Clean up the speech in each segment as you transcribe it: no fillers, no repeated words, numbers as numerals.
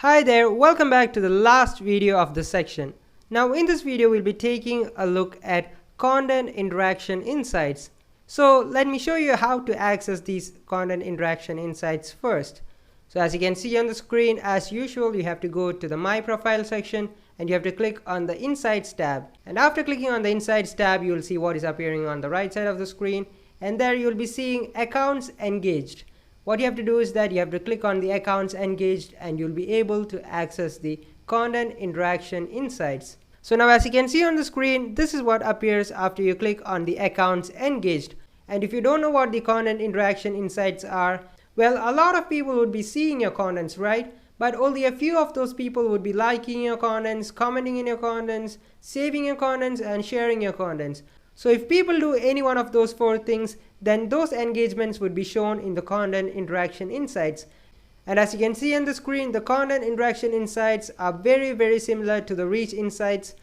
Hi there, welcome back to the last video of this section. Now in this video we'll be taking a look at content interaction insights. So let me show you how to access these content interaction insights first. So as you can see on the screen, as usual, you have to go to the My Profile section and you have to click on the Insights tab. And after clicking on the Insights tab, you will see what is appearing on the right side of the screen, and there you will be seeing Accounts Engaged. What you have to do is that you have to click on the Accounts Engaged and you'll be able to access the content interaction insights. So now as you can see on the screen, this is what appears after you click on the Accounts Engaged. And if you don't know what the content interaction insights are, well, a lot of people would be seeing your contents, right? But only a few of those people would be liking your contents, commenting in your contents, saving your contents, and sharing your contents. So if people do any one of those four things, then those engagements would be shown in the content interaction insights. And as you can see on the screen, the content interaction insights are very similar to the reach insights.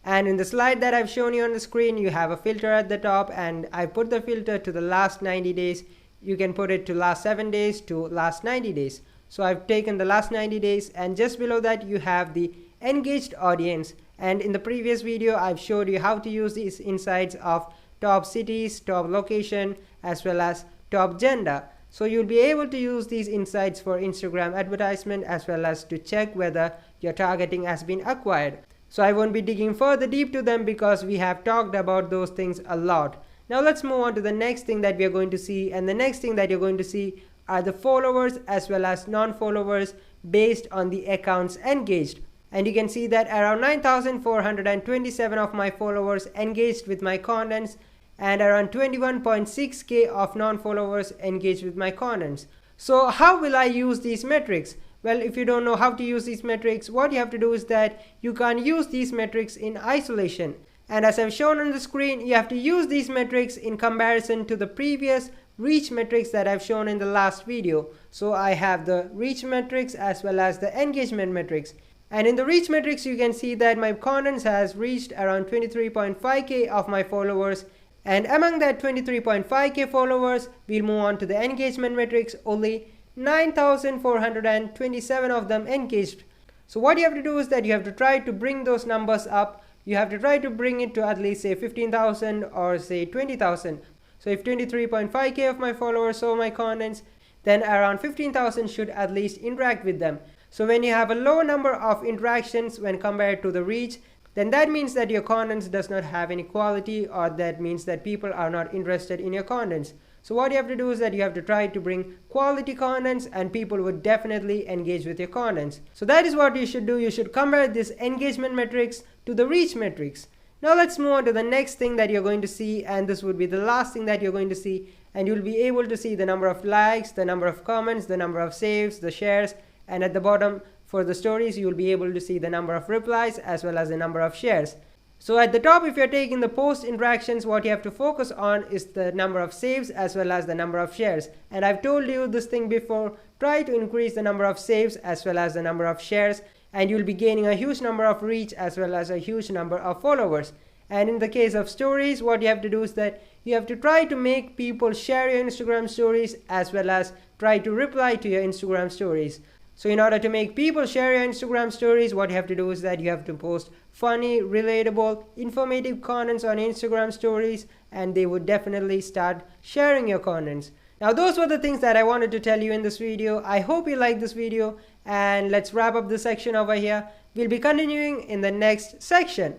And in the slide that I've shown you on the screen, you have a filter at the top, and I put the filter to the last 90 days. You can put it to last 7 days to last 90 days. So I've taken the last 90 days, and just below that you have the engaged audience. And in the previous video, I've showed you how to use these insights of top cities, top location, as well as top gender. So you'll be able to use these insights for Instagram advertisement, as well as to check whether your targeting has been acquired. So I won't be digging further deep to them because we have talked about those things a lot. Now let's move on to the next thing that we are going to see, and the next thing that you're going to see are the followers as well as non-followers based on the accounts engaged. And you can see that around 9,427 of my followers engaged with my contents, and around 21.6k of non-followers engaged with my contents. So how will I use these metrics? Well, if you don't know how to use these metrics, what you have to do is that you can't use these metrics in isolation. And as I've shown on the screen, you have to use these metrics in comparison to the previous reach metrics that I've shown in the last video. So I have the reach metrics as well as the engagement metrics. And in the reach metrics, you can see that my contents has reached around 23.5k of my followers. And among that 23.5k followers, we'll move on to the engagement metrics. Only 9,427 of them engaged. So what you have to do is that you have to try to bring those numbers up. You have to try to bring it to at least say 15,000 or say 20,000. So if 23.5k of my followers saw my contents, then around 15,000 should at least interact with them. So when you have a low number of interactions when compared to the reach, then that means that your contents does not have any quality, or that means that people are not interested in your contents. So what you have to do is that you have to try to bring quality contents, and people would definitely engage with your contents. So that is what you should do. You should compare this engagement metrics to the reach metrics. Now let's move on to the next thing that you're going to see, and this would be the last thing that you're going to see, and you'll be able to see the number of likes, the number of comments, the number of saves, the shares, and at the bottom for the stories you'll be able to see the number of replies as well as the number of shares. So at the top, if you're taking the post interactions, what you have to focus on is the number of saves as well as the number of shares. And I've told you this thing before, try to increase the number of saves as well as the number of shares, and you'll be gaining a huge number of reach as well as a huge number of followers. And in the case of stories, what you have to do is that you have to try to make people share your Instagram stories as well as try to reply to your Instagram stories. So in order to make people share your Instagram stories, what you have to do is that you have to post funny, relatable, informative contents on Instagram stories, and they would definitely start sharing your contents. Now those were the things that I wanted to tell you in this video. I hope you liked this video, and let's wrap up this section over here. We'll be continuing in the next section.